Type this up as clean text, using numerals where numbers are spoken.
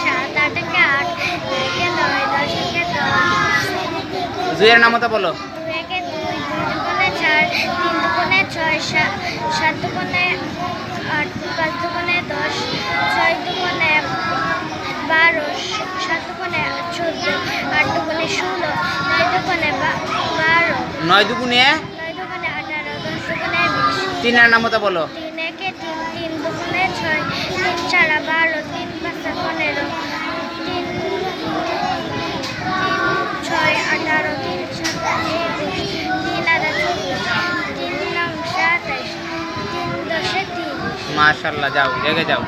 7, 8 একে 8, 9 একে 9, 10 একে 10। দুইয়ের নামতা বলো। 2 একে 2, 2 দুগুণে 4, 3 দুগুণে 6, 7 দুগুণে 8, 5 দুগুণে 10, 6 দুগুণে 12, 7 দুগুণে 14, 8 দুগুণে 16, 9 দুগুণে 12, 9 দুগুণে 9 দুগুণে 18, 10 দুগুণে 20। তিনের নামতা বলো। 3 একে 3, 3 দুগুণে 6, 3 4 12, 3 5 15, 3 6 18, 3 7 21, 3 8 24, 3 9 27, 3 10 30। মাশাআল্লাহ, যাও রেগে যাও।